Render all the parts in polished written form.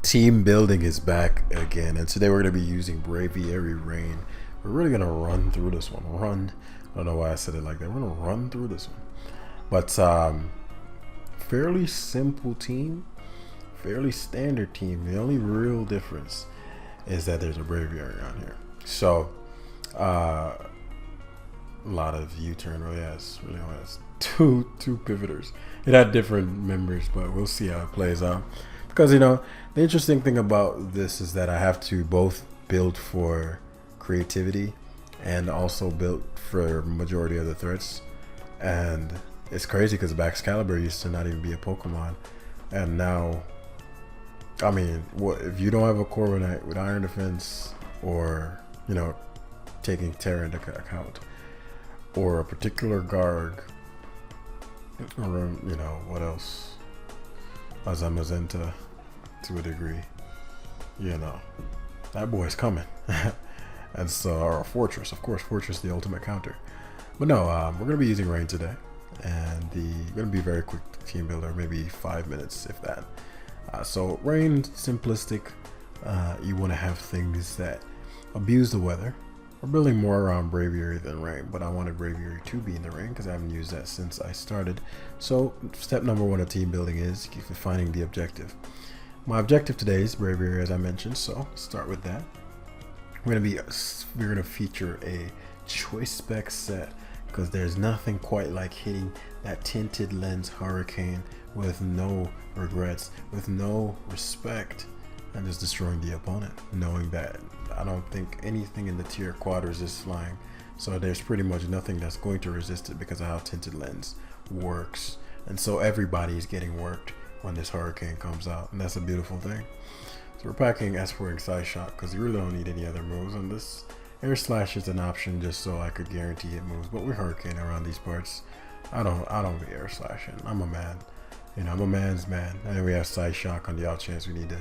Team building is back again, and today we're going to be using Braviary Rain. We're really going to run through this one. I don't know why I said it like that. We're going to run through this one. But fairly simple team, fairly standard team. The only real difference is that there's a Braviary on here. So a lot of U-turn really only has two pivoters. It had different members, but we'll see how it plays out. Because, the interesting thing about this is that I have to both build for creativity and also build for majority of the threats. And it's crazy because Excalibur used to not even be a Pokemon. And now, I mean, what if you don't have a Corviknight with Iron Defense or, taking Terra into account, or a particular Garg, or, what else? Azamazenta. To a degree, that boy's coming. And so, or Fortress, of course, Fortress, the ultimate counter. But no, we're going to be using Rain today, and going to be very quick team builder, maybe 5 minutes, if that. So Rain, simplistic. You want to have things that abuse the weather. We're building more around Braviary than Rain, but I wanted Braviary to be in the Rain because I haven't used that since I started. So step number 1 of team building is defining the objective. My objective today is Braviary, as I mentioned, so let's start with that. We're gonna feature a choice spec set because there's nothing quite like hitting that tinted lens Hurricane with no regrets, with no respect, and just destroying the opponent, knowing that I don't think anything in the tier quad resists flying, so there's pretty much nothing that's going to resist it because of how tinted lens works, and so everybody is getting worked when this Hurricane comes out, and that's a beautiful thing. So we're packing Espering Side Shock because you really don't need any other moves, and this Air Slash is an option just so I could guarantee it moves, but we're Hurricane around these parts. I don't be Air Slashing. I'm a man. I'm a man's man. And then we have Side Shock on the off chance we need to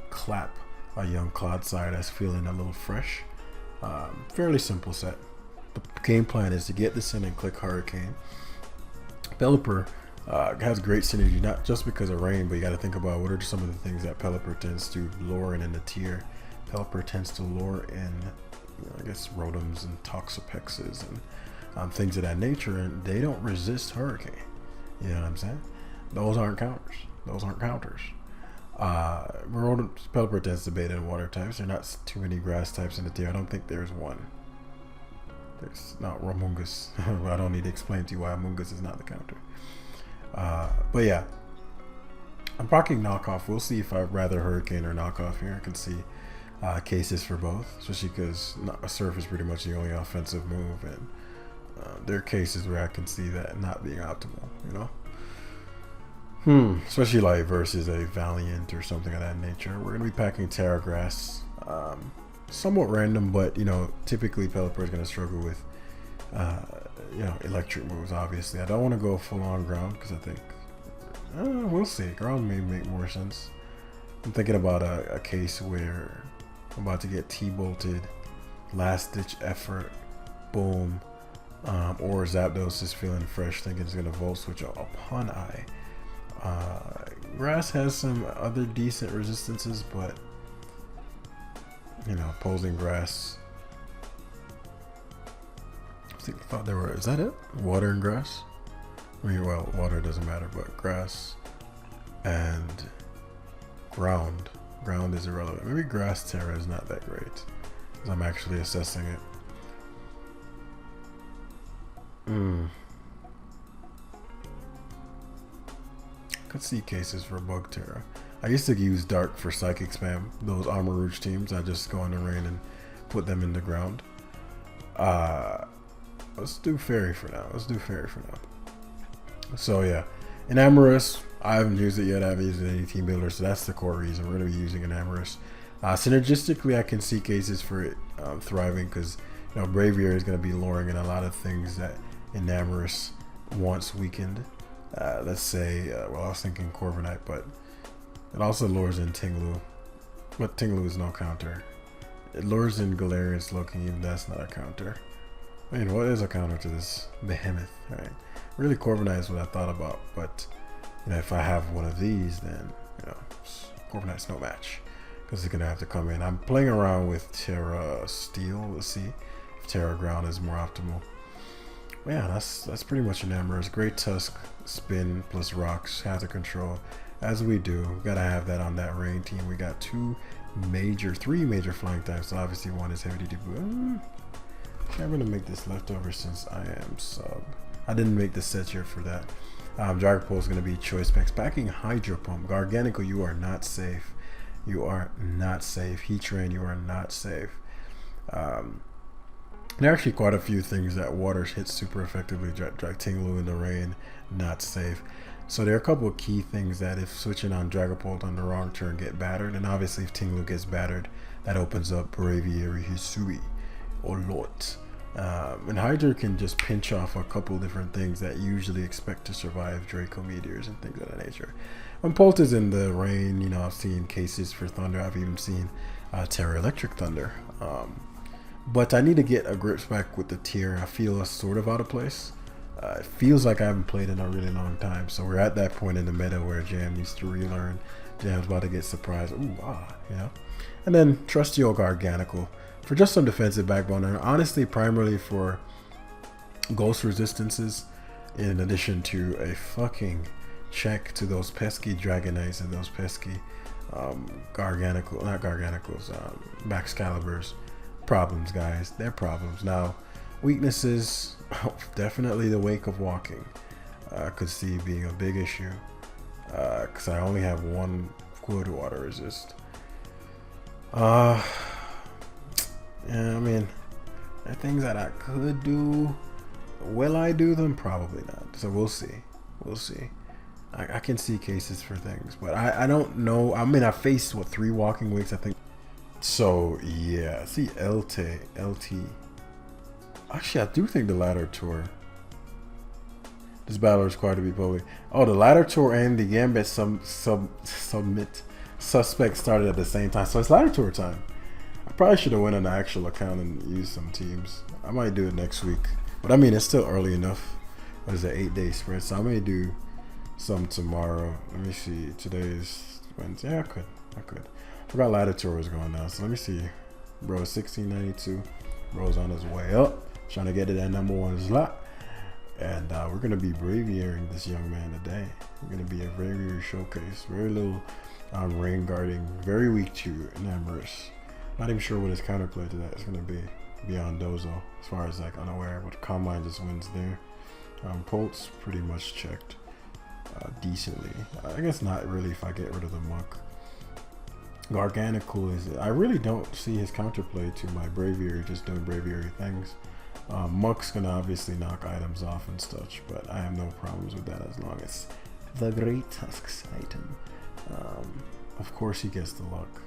clap a young Clodsire that's feeling a little fresh. Fairly simple set. The game plan is to get this in and click Hurricane. Pelipper has great synergy, not just because of Rain, but you got to think about what are some of the things that Pelipper tends to lure in the tier. Pelipper tends to lure in, I guess, Rotoms and Toxapexes and things of that nature, and they don't resist Hurricane. You know what I'm saying? Those aren't counters. Pelipper tends to bait in water types. There are not too many grass types in the tier. I don't think there's one. There's not Ramungus. I don't need to explain to you why Amoongus is not the counter. But yeah, I'm rocking knockoff. We'll see if I'd rather Hurricane or knockoff here. I can see cases for both, especially because Surf is pretty much the only offensive move, and there are cases where I can see that not being optimal, especially like versus a Valiant or something of that nature. We're gonna be packing Terra Grass, somewhat random, but typically Pelipper is gonna struggle with electric moves. Obviously, I don't want to go full on ground because I think we'll see. Ground may make more sense. I'm thinking about a case where I'm about to get T-bolted, last ditch effort, boom, or Zapdos is feeling fresh, thinking it's gonna Volt Switch upon eye. Grass has some other decent resistances, but opposing Grass. I thought there were. Is that it? Water and grass? I mean, well, water doesn't matter, but grass and ground. Ground is irrelevant. Maybe Grass Terra is not that great, because I'm actually assessing it. Could see cases for Bug Terra. I used to use Dark for Psychic Spam. Those Armor Rouge teams, I just go in the rain and put them in the ground. Let's do Fairy for now. So yeah, Enamorous, I haven't used it yet. I haven't used it in any team builder, so that's the core reason we're going to be using Enamorous. Synergistically, I can see cases for it thriving because Braviary is going to be luring in a lot of things that Enamorous wants weakened. Let's say, I was thinking Corviknight, but it also lures in Tinglu. But Tinglu is no counter. It lures in Galarian Slowking, even that's not a counter. I mean, what is a counter to this behemoth, right? Really, Corviknight is what I thought about, but if I have one of these, then Corviknight's no match. because it's gonna have to come in. I'm playing around with Terra Steel. Let's see if Terra Ground is more optimal. Yeah, that's pretty much an Emerald. Great Tusk, spin plus rocks, hazard control. As we do, we gotta have that on that rain team. We got three major flying types. So obviously one is heavy duty. I'm gonna make this leftover since I am sub. I didn't make the set here for that. Dragapult is gonna be choice specs. Packing Hydro Pump. Garganical, you are not safe. You are not safe. Heat Rain, you are not safe. There are actually quite a few things that water hits super effectively. Tinglu in the rain, not safe. So there are a couple of key things that if switching on Dragapult on the wrong turn get battered, and obviously if Tinglu gets battered, that opens up Braviary, Hisui, or Lot. And Hydra can just pinch off a couple different things that usually expect to survive Draco Meteors and things of that nature. When Pult is in the rain, you know, I've seen cases for Thunder. I've even seen Terra Electric Thunder. But I need to get a grip back with the tier. I feel sort of out of place. It feels like I haven't played in a really long time. So we're at that point in the meta where Jam needs to relearn. Jam's about to get surprised. Ooh, you know. And then Trusty Old Garganical for just some defensive backbone. And honestly, primarily for ghost resistances, in addition to a fucking check to those pesky Dragonites and those pesky Baxcaliburs. Problems, guys. They're problems. Now, weaknesses, definitely the Wake of Walking. I could see being a big issue because I only have one good water resist. Yeah, I mean, there are things that I could do. Will I do them? Probably not. So we'll see. We'll see. I can see cases for things, but I don't know. I mean, I faced, what, 3 Walking Wakes, I think. So, yeah. See, LT. Actually, I do think the ladder tour. This battle is required to be public. Oh, the ladder tour and the Gambit submit suspect started at the same time. So it's ladder tour time. I probably should have went on the actual account and used some teams. I might do it next week. But I mean, it's still early enough. What is it, 8-day spread? So I may do some tomorrow. Let me see. Today is Wednesday. Yeah, I could. I forgot ladder tour was going down. So let me see. Bro, 1692. Bro's on his way up. Trying to get to that #1 slot. And we're going to be braviaring this young man today. We're going to be a braviary showcase. Very little rain guarding. Very weak to Namorous. Not even sure what his counterplay to that is going to be beyond Dozo. As far as like unaware. But Combine just wins there. Pult's pretty much checked decently. I guess not really if I get rid of the Muck. Garganical is, I really don't see his counterplay to my Braviary just doing Braviary things. Muck's gonna obviously knock items off and such, but I have no problems with that as long as the Great Tusk's item. Of course he gets the luck.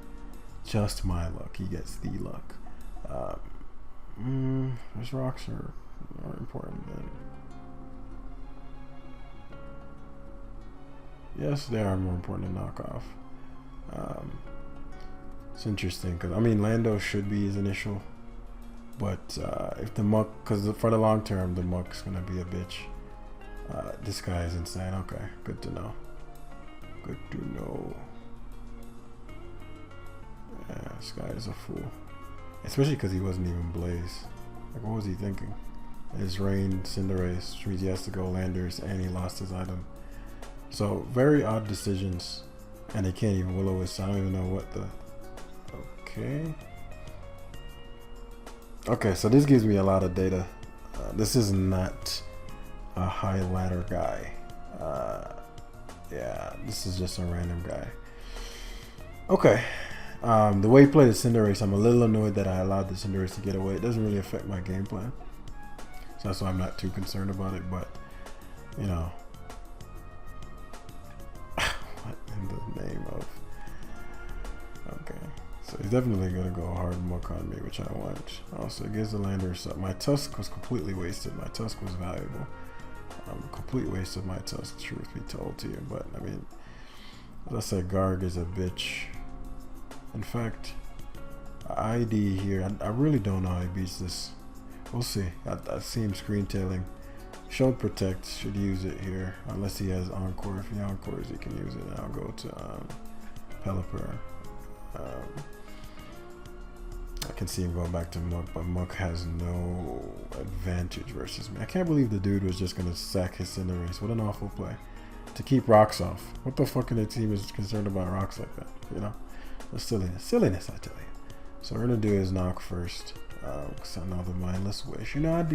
Just my luck. He gets the luck. Those rocks are more important than... Yes, they are more important than knockoff. It's interesting because I mean Lando should be his initial, but if the Muck, because for the long term the Muck's gonna be a bitch. This guy is insane. Okay, good to know. Good to know. Yeah, this guy is a fool, especially because he wasn't even Blaze. Like, what was he thinking? His Rain, Cinderace, which means he has to go Landers, and he lost his item. So very odd decisions, and they can't even Will-O-Wisp. I don't even know what the. Okay, so this gives me a lot of data. This is not a high ladder guy. Yeah, this is just a random guy. Okay, the way he played the Cinderace, I'm a little annoyed that I allowed the Cinderace to get away. It doesn't really affect my game plan, so that's why I'm not too concerned about it. But you know, what in the name of? Okay. So he's definitely going to go hard Muck on me, which I want. Also, it gives the Lander stuff. My Tusk was completely wasted. My Tusk was valuable. Complete waste of my Tusk, truth be told to you. But, I mean, as I said, Garg is a bitch. In fact, ID here, I really don't know how he beats this. We'll see. I see him screen tailing. Showed Protect, should use it here. Unless he has Encore. If he Encores, he can use it. And I'll go to Pelipper. can see him going back to Muck, but Muck has no advantage versus me. I can't believe the dude was just gonna sack his Cinderace. What an awful play. To keep rocks off. What the fuck in the team is concerned about rocks like that? You know? That's silliness, I tell you. So we're gonna do his knock first. Cause I know the mindless wish. You know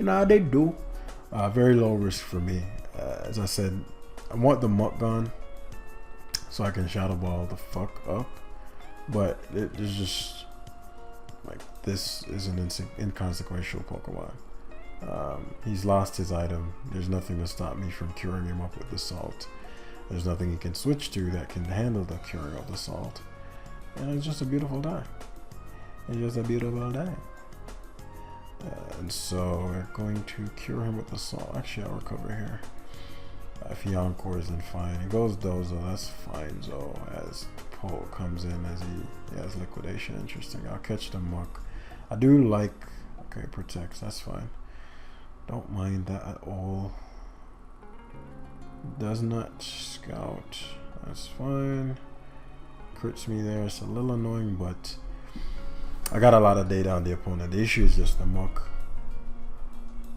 how they do. Very low risk for me. As I said, I want the Muck gone so I can Shadow Ball the fuck up. But it's just like, this is an inconsequential Pokemon. He's lost his item. There's nothing to stop me from curing him up with the salt. There's nothing he can switch to that can handle the curing of the salt. And it's just a beautiful day. It's just a beautiful day. And so we're going to cure him with the salt. Actually, I'll recover here. If he encores, then fine. He goes Dozo, that's fine. So as Poe comes in, as he has liquidation, interesting. I'll catch the Muck. I do like, okay, protects, that's fine. Don't mind that at all. Does not scout, that's fine. Crits me there, it's a little annoying, but I got a lot of data on the opponent. The issue is just the Muck.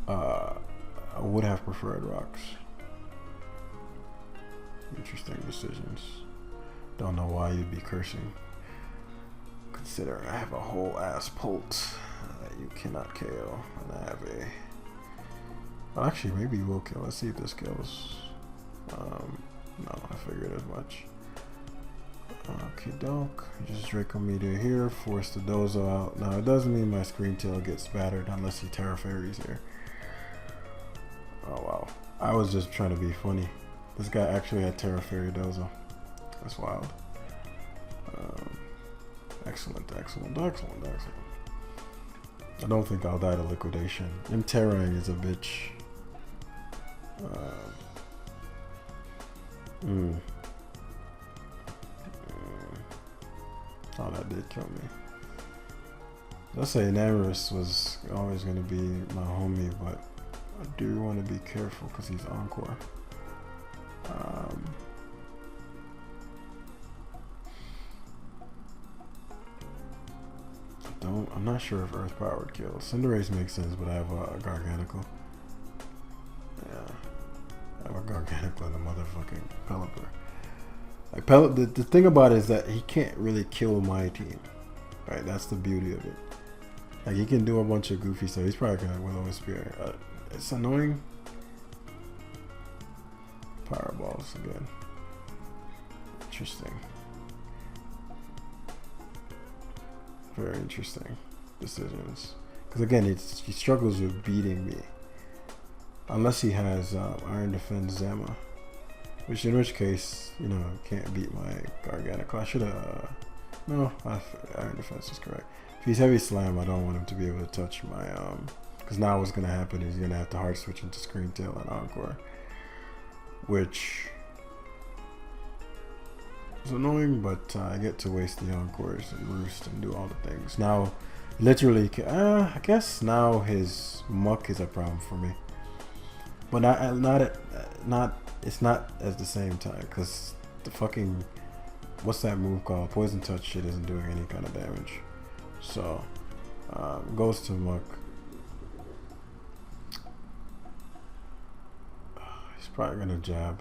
I would have preferred rocks. Interesting decisions. Don't know why you'd be cursing. Considering I have a whole ass Pult that you cannot KO. And I have a... Well, actually, maybe you will kill. Let's see if this kills. No, I figured as much. Okay, doke. Just Draco Meteor here. Force the Dozo out. Now, it doesn't mean my Screen Tail gets battered unless he Terra Fairies here. Oh, wow. I was just trying to be funny. This guy actually had Terra Fairy Dozo. That's wild. Excellent. I don't think I'll die to liquidation. And Terraing is a bitch. Oh, that did kill me. Let's say Namorous was always going to be my homie, but I do want to be careful because he's Encore. I'm not sure if Earth Power would kill. Cinderace makes sense, but I have a Garganacl. Yeah, I have a Garganacl and a motherfucking Pelipper. Like the thing about it is that he can't really kill my team, right? That's the beauty of it. Like, he can do a bunch of goofy stuff. He's probably gonna Will-O-Wisp Spear. It's annoying. Powerballs again. Interesting. Very interesting decisions. Because again, he struggles with beating me. Unless he has Iron Defense Zama. In which case, you know, can't beat my Garganacl. I should have... no, Iron Defense is correct. If he's Heavy Slam, I don't want him to be able to touch my... because now what's going to happen is he's going to have to hard switch into Screen Tail and Encore. Which... it's annoying, but I get to waste the Encores and Roost and do all the things. Now, literally, I guess now his Muck is a problem for me. But it's not at the same time, because the fucking, what's that move called? Poison Touch shit isn't doing any kind of damage. So, goes to Muck. He's probably gonna jab.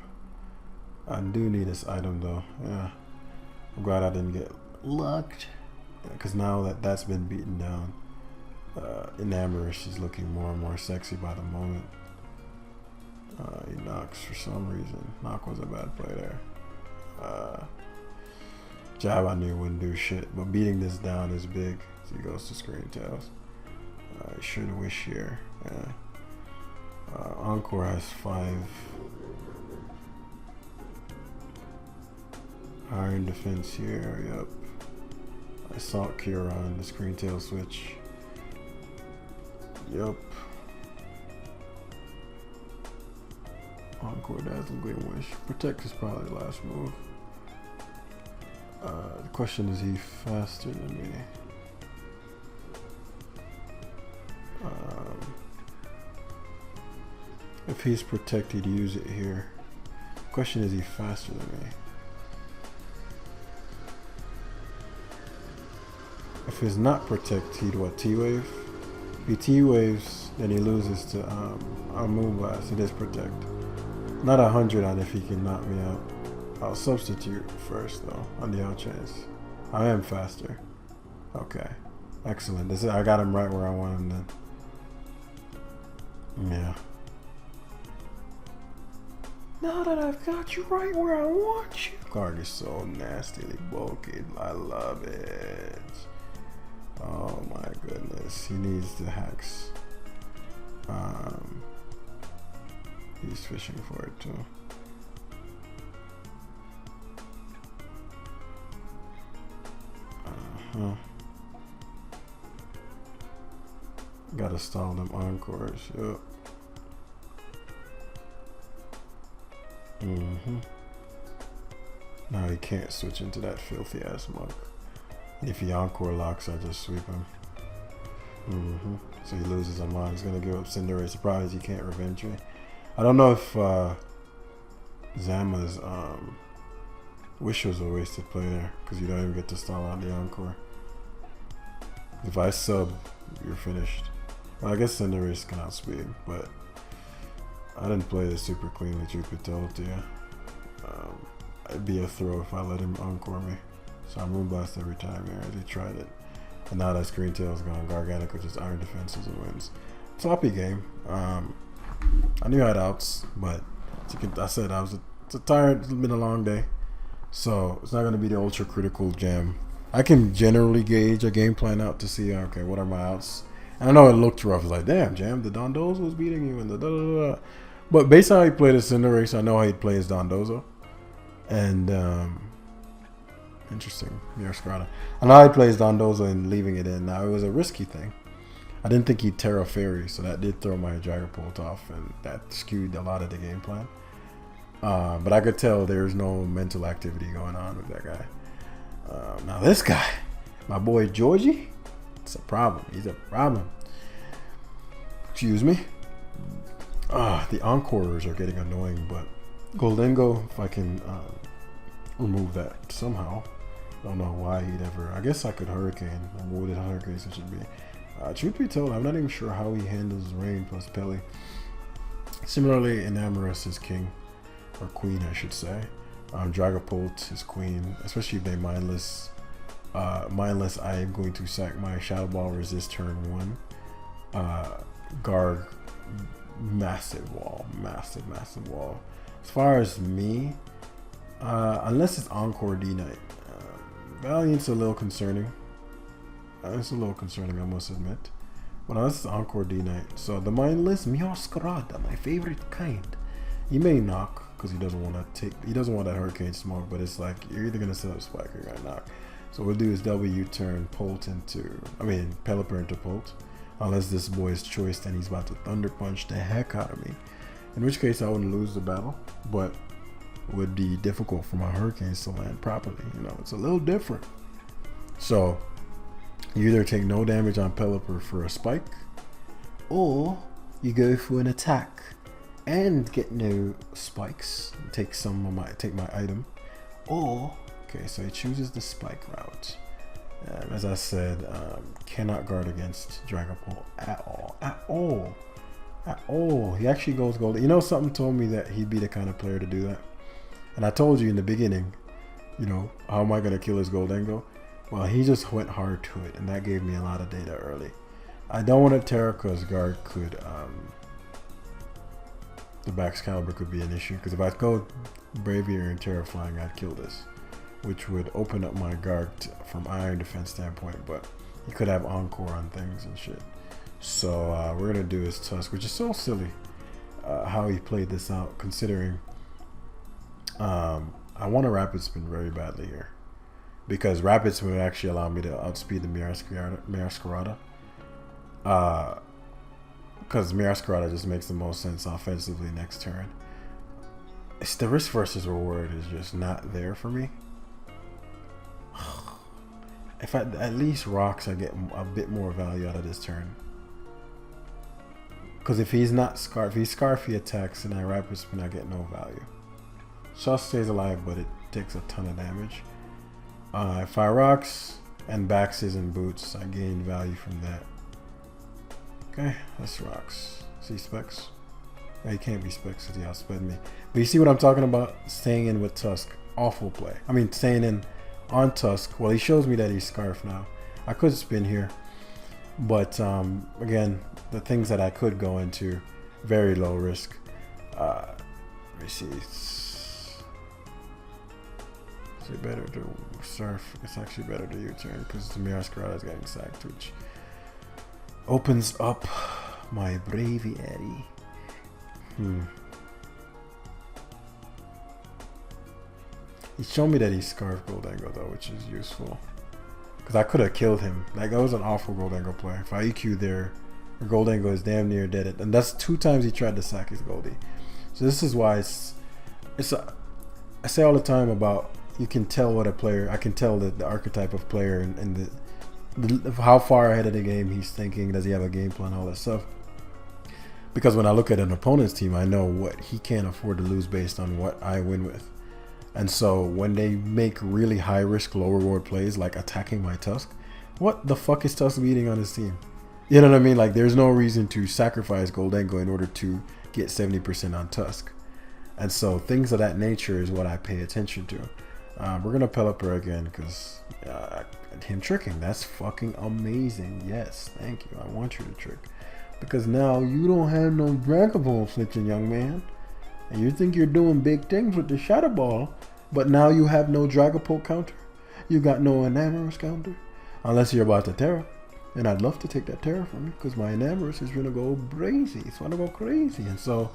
I do need this item though. Yeah, I'm glad I didn't get lucked, because now that's been beaten down. Enamorous is looking more and more sexy by the moment. He knocks for some reason. Knock was a bad play there. Jab I knew wouldn't do shit, but beating this down is big. So he goes to Screen Tails. He should wish here. Yeah. Encore has 5 Iron Defense here. Yep. I saw Cure on the Screen Tail switch. Yep. Encore Dazzling Gleam Wish. Protect is probably the last move. The question is, he faster than me? If he's Protect, he'd use it here. Question is, he faster than me? If it's not protect, he'd what, T-wave? If he T-waves, then he loses to Moonblast. It is protect. Not 100 on if he can knock me out. I'll substitute first though, on the out chance. I am faster. Okay. Excellent. This is, I got him right where I want him then. Yeah. Now that I've got you right where I want you. Card is so nastily bulky. I love it. Oh my goodness. He needs the hacks. He's fishing for it too. Gotta stall them encores. Yep. Now he can't switch into that filthy ass mug. If he encore locks, I just sweep him. So he loses a mug. He's gonna give up Cinderace. Surprise, he can't revenge me. I don't know if Zama's Wish was a wasted play there because you don't even get to stall out the encore. If I sub, you're finished. Well, I guess Cinderace can outspeed, but I didn't play this super cleanly, truth be told to you. It'd be a throw if I let him encore me. So I Moonblast every time here. I already tried it. And now that Screen Tail's gone Gargantic, which is Iron Defenses and wins. Sloppy game. I knew I had outs, but I said it's tired. It's been a long day. So it's not going to be the ultra critical jam. I can generally gauge a game plan out to see, okay, what are my outs? And I know it looked rough. It's like, damn, Jam, the Dondozo was beating you and the da-da-da-da. But based on how he played his Cinderace, I know how he'd play his Dondozo. And, interesting, Scarlet. I know how he plays Dondozo and leaving it in. Now, it was a risky thing. I didn't think he'd Terra Fairy, so that did throw my Dragapult off, and that skewed a lot of the game plan. But I could tell there's no mental activity going on with that guy. Now this guy, my boy Georgie, it's a problem. He's a problem. Excuse me. The Encores are getting annoying, but Goldengo, if I can remove that somehow. Don't know why he'd ever. I guess I could Hurricane. What would Hurricanes it should be? Truth be told, I'm not even sure how he handles Rain plus Pelly. Similarly, Enamorous is king. Or queen, I should say. Dragapult is queen, especially if they mindless. Mindless, I am going to sack my Shadow Ball, resist turn 1. Guard, massive wall. As far as me, unless it's Encore D-Knight, Valiant's a little concerning. It's a little concerning, I must admit. But unless it's Encore D-Knight. So the mindless, Meowscarada, my favorite kind. He may knock, because he doesn't want that Hurricane Smoke, but it's like you're either gonna set up Spike or you're gonna knock. So what we'll do is W turn Pelipper into Polt, unless this boy is choiced and he's about to Thunder Punch the heck out of me. In which case I wouldn't lose the battle, but it would be difficult for my Hurricanes to land properly. You know, it's a little different. So you either take no damage on Pelipper for a Spike, or you go for an attack and get no spikes, take my item, or okay, so he chooses the spike route. As I said, cannot guard against Dragapult at all. He actually goes gold. You know, something told me that he'd be the kind of player to do that, and I told you in the beginning, you know, how am I gonna kill his Goldengo? Well, he just went hard to it, and that gave me a lot of data early. I don't want to Terra because guard could the Back's Caliber could be an issue, because if I go Braviary and Terrifying, I'd kill this, which would open up my guard from Iron Defense standpoint, but you could have Encore on things and shit. So we're going to do his Tusk, which is so silly how he played this out, considering I want to Rapid Spin very badly here, because Rapid Spin would actually allow me to outspeed the Meowscarada. Because Meowscarada just makes the most sense offensively next turn. It's the risk versus reward is just not there for me. If I at least rocks, I get a bit more value out of this turn. Because if he's not Scarf, if he's Scarf, he attacks, and I Rapid Spin, I get no value. Shaw stays alive, but it takes a ton of damage. If I rocks, and baxes and boots. I gained value from that. Okay, that's rocks. See specs? No, he can't be specs because he outsped me. But you see what I'm talking about? Staying in with Tusk. Awful play. I mean, staying in on Tusk. Well, he shows me that he's Scarf now. I could spin here. But, again, the things that I could go into, very low risk. Let me see. Is it better to surf? It's actually better to U-turn because the Mirror Scarlet is getting sacked, which opens up my braviary. He's shown me that he's Scarf Goldango though, which is useful. Because I could have killed him. Like, that was an awful Goldango play. If I EQ there, Goldango is damn near dead. And that's 2 times he tried to sack his Goldie. So this is why I say all the time about, you can tell what a player, I can tell the archetype of player and how far ahead of the game he's thinking. Does he have a game plan, all that stuff. Because when I look at an opponent's team, I know what he can't afford to lose based on what I win with. And so when they make really high risk, low reward plays like attacking my Tusk, what the fuck is Tusk beating on his team? You know what I mean? Like, there's no reason to sacrifice Goldango in order to get 70% on Tusk. And so things of that nature is what I pay attention to. We're gonna Pelipper again because him tricking, that's fucking amazing. Yes, thank you. I want you to trick. Because now you don't have no Dragapult switching, young man. And you think you're doing big things with the Shadow Ball, but now you have no Dragapult counter. You got no Enamorous counter. Unless you're about to Terra. And I'd love to take that Terra from you because my Enamorous is going to go crazy. It's going to go crazy. And so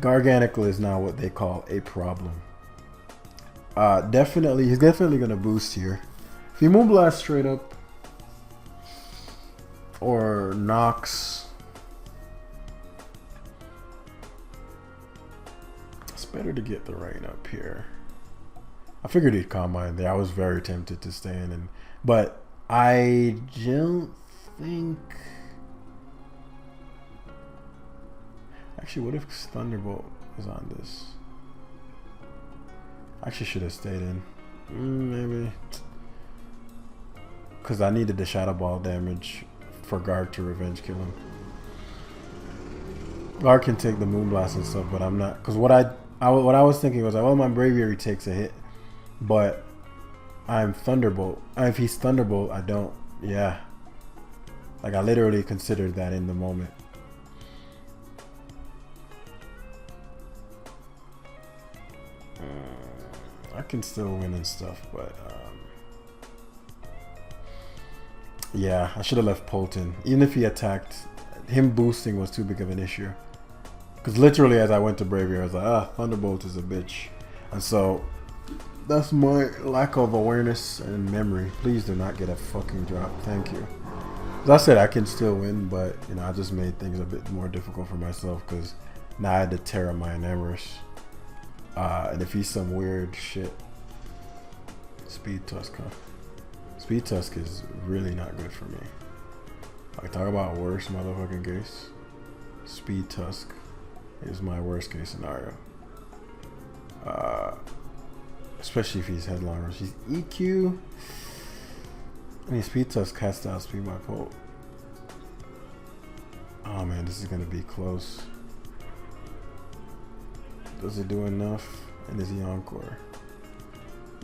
Garganacl is now what they call a problem. He's definitely going to boost here. If he Moonblast straight up or Nox, better to get the rain up here. I figured he'd Combine there. I was very tempted to stay in, but I don't think. Actually, what if Thunderbolt is on this? I actually should have stayed in. Maybe. Because I needed the Shadow Ball damage for Guard to revenge kill him. Guard can take the Moonblast and stuff, but I'm not. Because what I was thinking was, like, well, my Braviary takes a hit, but I'm Thunderbolt. If he's Thunderbolt, I don't. Yeah. Like, I literally considered that in the moment. I can still win and stuff, but yeah, I should have left Polton. Even if he attacked, him boosting was too big of an issue. Because literally as I went to Braviary, I was like, Thunderbolt is a bitch. And so that's my lack of awareness and memory. Please do not get a fucking drop. Thank you. As I said, I can still win, but you know, I just made things a bit more difficult for myself because now I had to Terra my Enamorous. And if he's some weird shit, Speed Tusk, huh? Speed Tusk is really not good for me. Like, talk about worst motherfucking case. Speed Tusk is my worst case scenario. Especially if he's Headlong Rush. He's EQ. I mean, Speed Tusk has to outspeed my Polt. Oh man, this is gonna be close. Does it do enough? And is he Encore?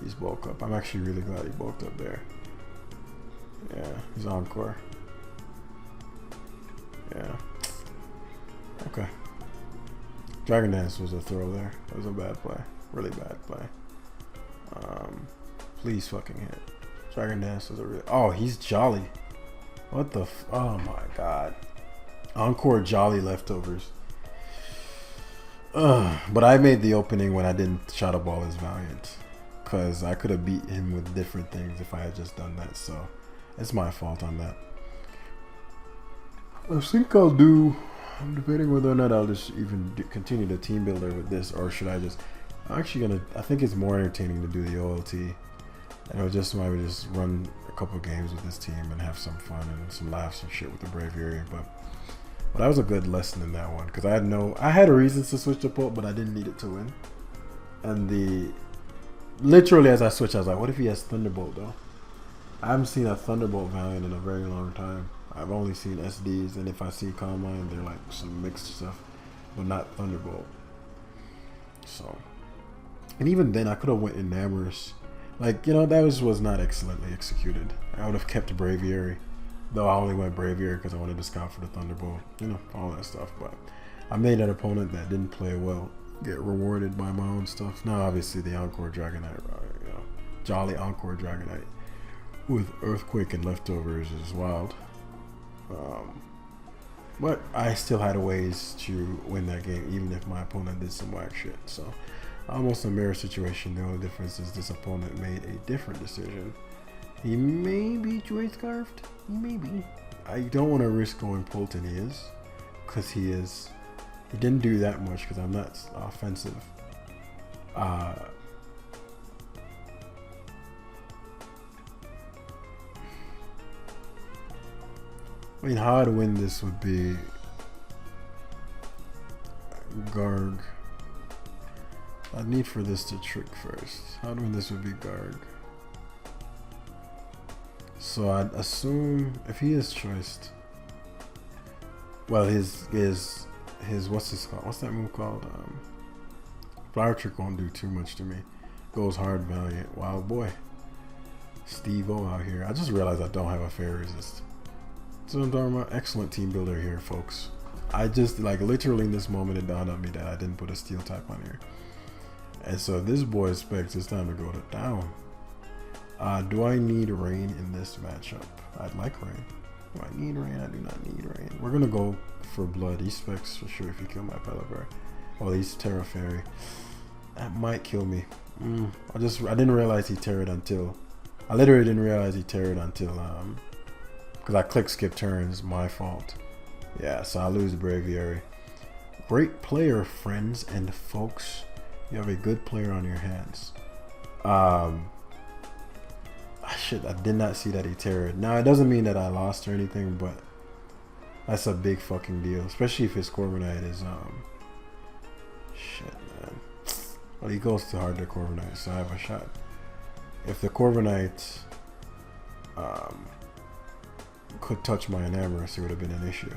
He's bulk up. I'm actually really glad he bulked up there. Yeah, he's Encore. Yeah. Okay. Dragon Dance was a throw there. It was a bad play. Really bad play. Please fucking hit. Dragon Dance was a real. Oh, he's Jolly. What the oh my god. Encore Jolly leftovers. But I made the opening when I didn't Shadow Ball his Valiant. Because I could have beat him with different things if I had just done that. So it's my fault on that. I think I'll do. I'm debating whether or not I'll just even continue the team builder with this, or should I just. I'm actually gonna. I think it's more entertaining to do the OLT, and I'll just maybe just run a couple of games with this team and have some fun and some laughs and shit with the Braviary. But that was a good lesson in that one because I had reasons to switch to Polt, but I didn't need it to win. And literally as I switched, I was like, what if he has Thunderbolt though? I haven't seen a Thunderbolt Valiant in a very long time. I've only seen SDs, and if I see Combine, they're like some mixed stuff, but not Thunderbolt. So, and even then, I could have went in Namorous. Like, you know, that was not excellently executed. I would have kept Braviary, though I only went Braviary because I wanted to scout for the Thunderbolt. You know, all that stuff. But I made an opponent that didn't play well get rewarded by my own stuff. Now, obviously, the Encore Dragonite, you know, Jolly Encore Dragonite with Earthquake and Leftovers is wild. But I still had ways to win that game, even if my opponent did some whack shit. So, almost a mirror situation. The only difference is this opponent made a different decision. He may be Joy Scarfed. He may be. I don't want to risk going Polton. He is. Because he is. He didn't do that much because I'm not offensive. I mean, how I'd win this would be Garg. I'd need for this to trick first. How I'd win this would be Garg. So I'd assume if he is choiced, well, his what's this called? What's that move called? Flower Trick won't do too much to me. Goes hard Valiant. Wild boy. Steve-O out here. I just realized I don't have a fair resist. So I'm talking about excellent team builder here, folks. I just, like, literally in this moment it dawned on me that I didn't put a steel type on here. And so this boy expects it's time to go to down. Do I need rain in this matchup? I'd like rain. Do I need rain? I do not need rain. We're gonna go for blood. He specs for sure if you kill my Pelipper. Oh, he's Terra Fairy. That might kill me. I didn't realize he terrored until. I literally didn't realize he terrored until because I click skip turns. My fault. Yeah, so I lose Braviary. Great player, friends and folks. You have a good player on your hands. Shit, I did not see that he terrored. Now, it doesn't mean that I lost or anything, but that's a big fucking deal. Especially if his Corviknight is, shit, man. Well, he goes to hard to Corviknight, so I have a shot. If the Corviknight, could touch my Enamorous, it would have been an issue.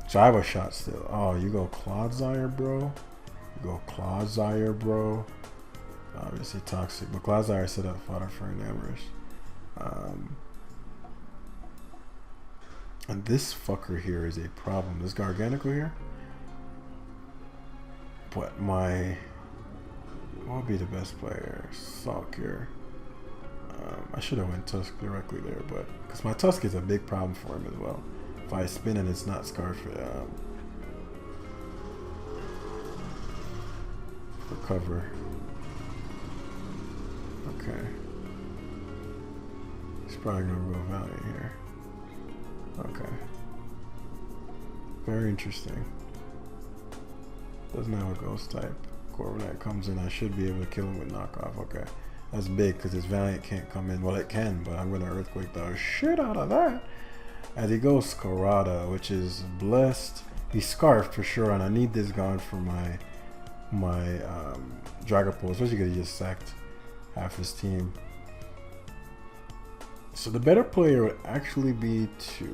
So I have a shot still. Oh, you go Clodsire, bro? You go Clodsire, bro? Obviously toxic, but Clodsire set up fodder for Enamorous. And this fucker here is a problem. This Gargantuar here. But what would be the best player? Salk here. I should have went Tusk directly there, but because my Tusk is a big problem for him as well. If I spin and it's not scarred for cover. Okay. He's probably gonna go Valiant here. Okay. Very interesting. Doesn't have a ghost type. Corviknight comes in, I should be able to kill him with knockoff. Okay. That's big because his Valiant can't come in. Well, it can, but I'm gonna Earthquake the shit out of that. As he goes Scarada, which is blessed. He's Scarfed for sure, and I need this gone for my Dragapult, especially because he just sacked half his team. So the better player would actually be to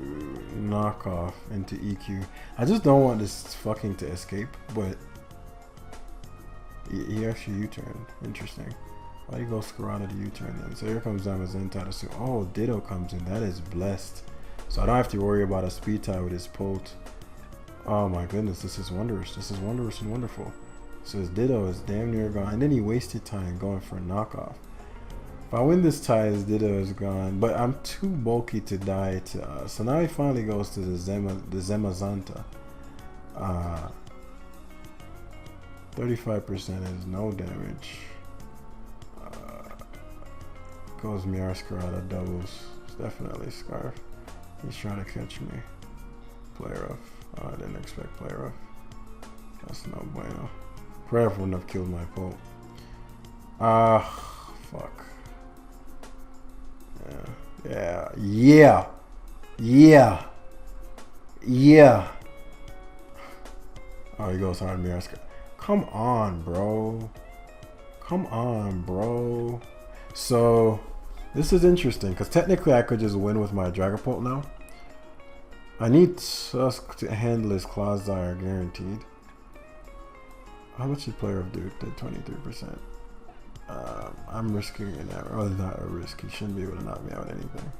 knock off into EQ. I just don't want this fucking to escape, but he actually U-turned. Interesting. Why do you go Scarada to U-turn then? So here comes Zamazenta. So oh, Ditto comes in. That is blessed. So I don't have to worry about a speed tie with his Polt. Oh my goodness, this is wondrous. This is wondrous and wonderful. So his Ditto is damn near gone. And then he wasted time going for a knockoff. If I win this tie, his Ditto is gone. But I'm too bulky to die to so now he finally goes to the Zamazenta. 35% is no damage. Goes Meowscarada doubles. It's definitely Scarf. He's trying to catch me. Play rough. Oh, I didn't expect play rough. That's no bueno. Play rough wouldn't have killed my Polt. Fuck. Yeah. Oh, he goes hard Meowscarada. Come on, bro. So This is interesting because technically I could just win with my Dragapult now. I need Tusk to handle his Clodsire guaranteed. How much did Player of Duke? Did 23%. I'm risking an error. Oh, not a risk. He shouldn't be able to knock me out anything.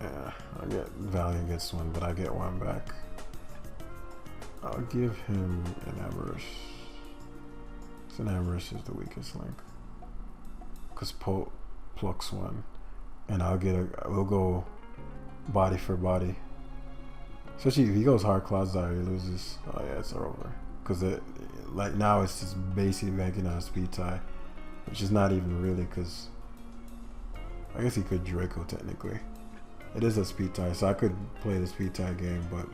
Yeah, I get Valiant gets one, but I get one back. I'll give him an Amorous. An Amorous is the weakest link. Because Polt plucks one. And we'll go body for body. Especially if he goes hard Clodsire, he loses. Oh yeah, it's over. Because like now it's just basically making a speed tie. Which is not even really because I guess he could Draco technically. It is a speed tie, so I could play the speed tie game, but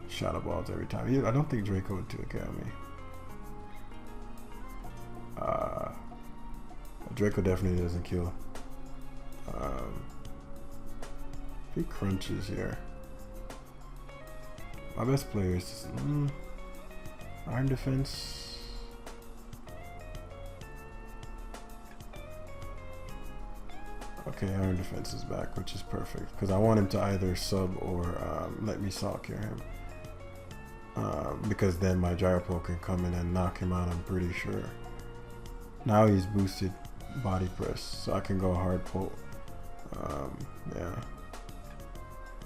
Shadow Balls every time. I don't think Draco would 2K me. Draco definitely doesn't kill. If he crunches here, my best player is Iron Defense. Okay, Iron Defense is back, which is perfect because I want him to either sub or let me Salt Cure him. Because then my Gyropole can come in and knock him out, I'm pretty sure. Now he's boosted Body Press, so I can go hard Polt. Yeah.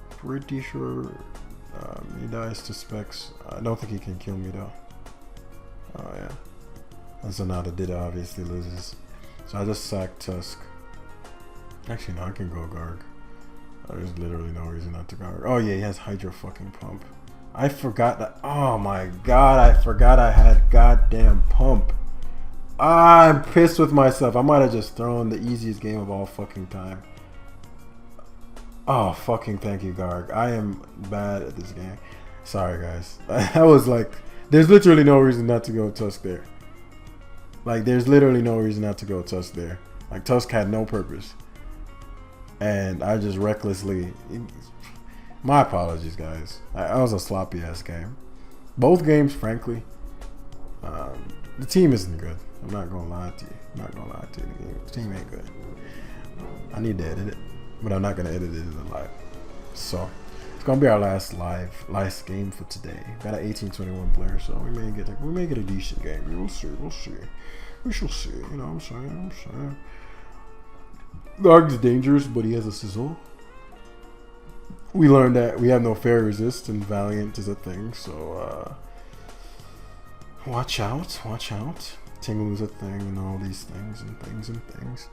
Pretty sure he dies to Specs. I don't think he can kill me though. Oh yeah. And so now the Ditto obviously loses. So I just sack Tusk. Actually no, I can go Garg. There's literally no reason not to Garg. Oh yeah, he has Hydro fucking Pump. I forgot that. Oh my god, I forgot I had goddamn Pump. I'm pissed with myself. I might have just thrown the easiest game of all fucking time. Oh, fucking thank you, Garg. I am bad at this game. Sorry, guys. I was like, there's literally no reason not to go Tusk there. Like, there's literally no reason not to go Tusk there. Like, Tusk had no purpose. And I just recklessly... My apologies, guys. That was a sloppy-ass game. Both games, frankly. The team isn't good. I'm not going to lie to you. I'm not going to lie to you. The team ain't good. I need to edit it. But I'm not going to edit it in the live. So, it's going to be our last game for today. Got an 18-21 player, so we may get a decent game. We'll see. We shall see. You know what I'm saying? Garg's dangerous, but he has a sizzle. We learned that we have no fair resist, and Valiant is a thing, so watch out. Tinglu's a thing, and all these things and things.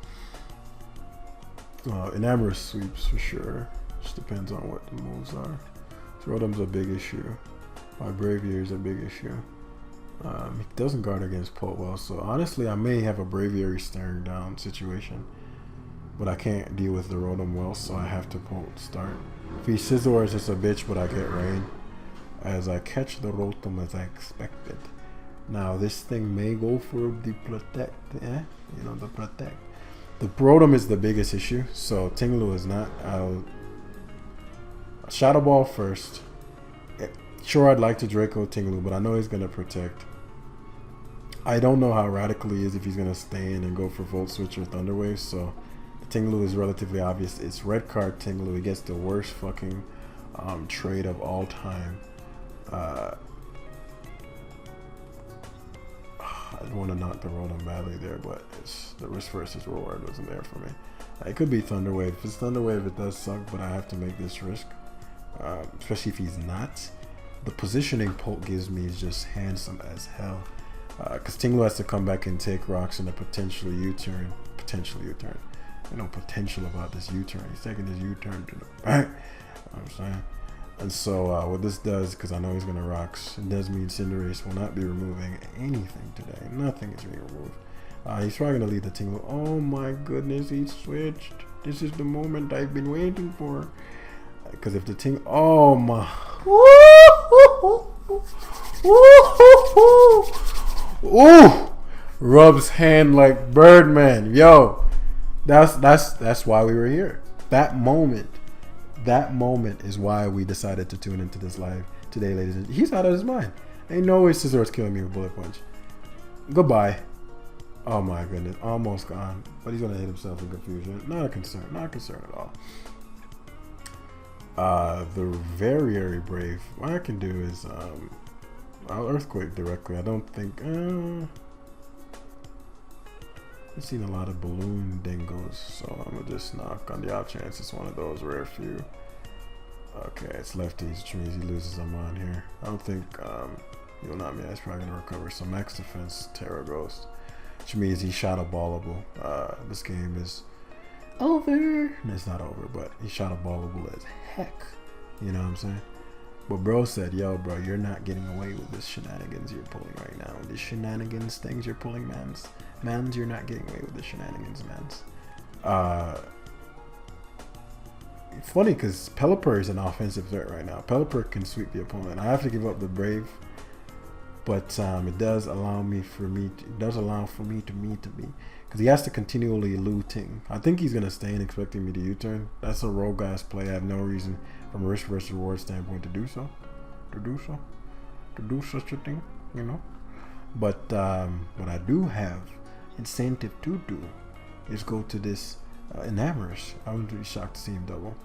Enamorous sweeps for sure. Just depends on what the moves are. Rotom's a big issue. My Braviary is a big issue. He doesn't guard against Polt well, so honestly I may have a Braviary staring down situation. But I can't deal with the Rotom well, so I have to Polt start. If he Scizor is just a bitch, but I get Rain. As I catch the Rotom as I expected. Now this thing may go for the Protect, you know, the Protect. The Rotom is the biggest issue, so Tinglu is not. I'll Shadow Ball first. Sure, I'd like to Draco Tinglu, but I know he's gonna Protect. I don't know how radical he is if he's gonna stay in and go for Volt Switch or Thunder Wave, so the Tinglu is relatively obvious. It's Red Card Tinglu. He gets the worst fucking trade of all time. I want to knock the Rotom badly there, but the risk versus reward wasn't there for me. It could be Thunder Wave. If it's Thunder Wave, it does suck, but I have to make this risk. Especially if he's not. The positioning Polt gives me is just handsome as hell. Because Tinglu has to come back and take rocks in a potential U-turn. You know, potential about this U-turn. He's taking his U-turn to the back. You know what I'm saying? And so what this does, because I know he's going to rocks, it does mean Cinderace will not be removing anything today. Nothing is being removed. He's probably going to lead the Tinglu. Oh my goodness, he switched. This is the moment I've been waiting for. Because if the Tinglu... Oh my... Ooh! Rubs hand like Birdman. Yo! That's why we were here. That moment that moment is why we decided to tune into this live today, ladies and he's out of his mind. Ain't no way Scissor's killing me with bullet punch. Goodbye. Oh my goodness, almost gone. But he's gonna hit himself in confusion. Not a concern, not a concern at all. The very, very brave. What I can do is I'll earthquake directly. I don't think I've seen a lot of balloon dingos, so I'm gonna just knock on the off chance it's one of those rare few. Okay, it's lefties, which means he loses a mon here. I don't think you'll not me. He's probably gonna recover some max defense Terror Ghost, which means he shot a ballable. This game is over. It's not over, but he shot a ballable as heck. You know what I'm saying? But bro said, yo, bro, you're not getting away with this shenanigans you're pulling right now. These shenanigans things you're pulling, mans, you're not getting away with the shenanigans, mans. Funny, because Pelipper is an offensive threat right now. Pelipper can sweep the opponent. I have to give up the Brave, but it does allow me for me to be, because he has to continually looting. I think he's gonna stay in expecting me to U-turn. That's a rogue ass play. I have no reason from a risk versus reward standpoint to do such a thing, you know. But what I do have incentive to do is go to this Enamorous. I wouldn't be shocked to see him double.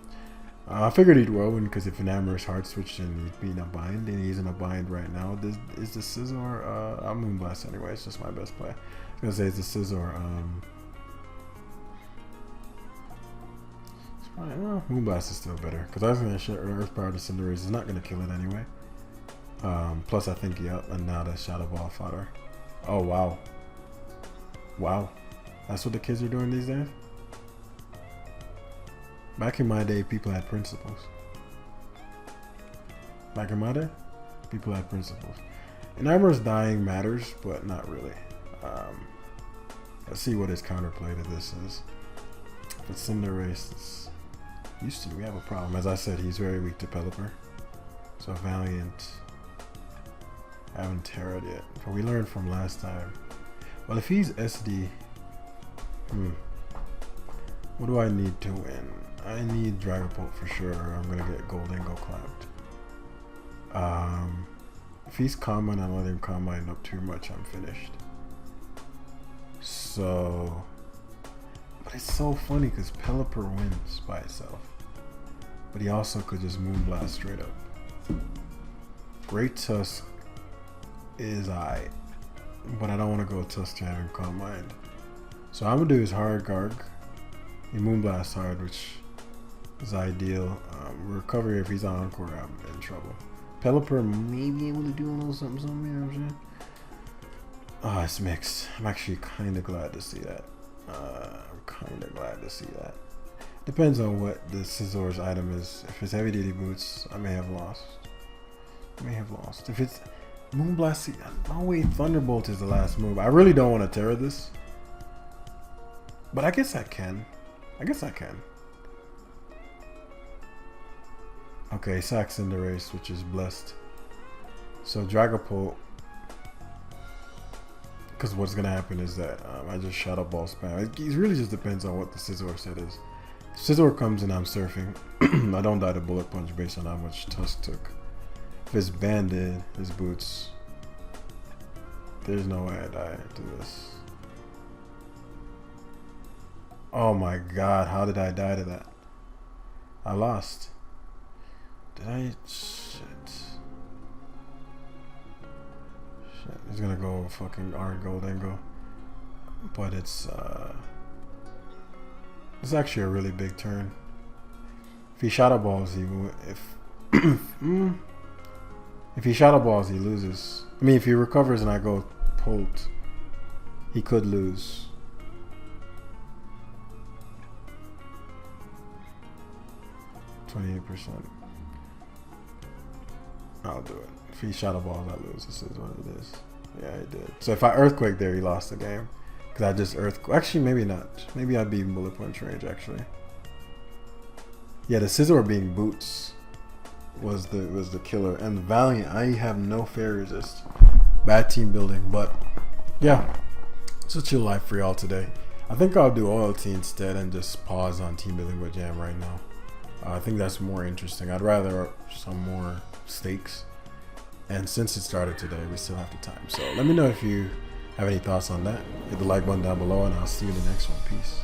I figured he'd win, because if Enamorous hard switched and he'd be in a bind, and he's in a bind right now. This is the Scissor. I'll Moonblast anyway. It's just my best play. I was gonna say it's the Scissor. Moonblast is still better, because I was gonna share Earth Power to Cinderace. It's not gonna kill it anyway. Plus, I think and now the Shadow Ball fodder. Oh wow, wow, that's what the kids are doing these days. Back in my day, people had principles. And Amber's dying matters, but not really. Let's see what his counterplay to this is. If it's Cinderace, it's Houston, we have a problem. As I said, he's very weak to Pelipper. So Valiant, I haven't terrored yet. But we learned from last time. Well, if he's SD, what do I need to win? I need Dragapult for sure, or I'm gonna get Goldingo clamped. If he's common, I don't let him combine up too much, I'm finished. So, but it's so funny because Pelipper wins by itself, but he also could just Moonblast straight up. Great Tusk is but I don't want to go Tusk to having combined. So I'm gonna do his hard Garg. He Moonblast hard, which is ideal. Recovery, if he's on Encore, I'm in trouble. Pelipper may be able to do a little something, you know what I'm saying? Oh, it's mixed. I'm actually kind of glad to see that. Depends on what the Scissor's item is. If it's Heavy Duty Boots, I may have lost. If it's Moonblast, no way, Thunderbolt is the last move. I really don't want to terror this, but I guess I can. Okay, sack Cinderace, which is blessed. So Dragapult, because what's gonna happen is that I just Shadow Ball spam. It really just depends on what the Scizor set is. If Scizor comes and I'm surfing, I don't die to Bullet Punch based on how much Tusk took. If it's Banded, his Boots, there's no way I die to this. Oh my god, how did I die to that? I lost. Did I? Shit. He's gonna go fucking Goldingo. But it's actually a really big turn. If he Shadow Balls, if he Shadow Balls, he loses. I mean, if he recovers and I go Pult, he could lose. %. I'll do it. If he Shadow Balls, I lose. This is what it is. Yeah, he did. So if I Earthquake there, he lost the game. Because I just Actually, maybe not. Maybe I'd be in Bullet Punch range, actually. Yeah, the Scizor being Boots was the killer. And the Valiant, I have no fair resist. Bad team building, but yeah. It's a chill life for y'all today. I think I'll do OLT instead and just pause on team building with Jam right now. I think that's more interesting. I'd rather some more stakes. And since it started today, we still have the time. So let me know if you have any thoughts on that. Hit the like button down below, and I'll see you in the next one. Peace.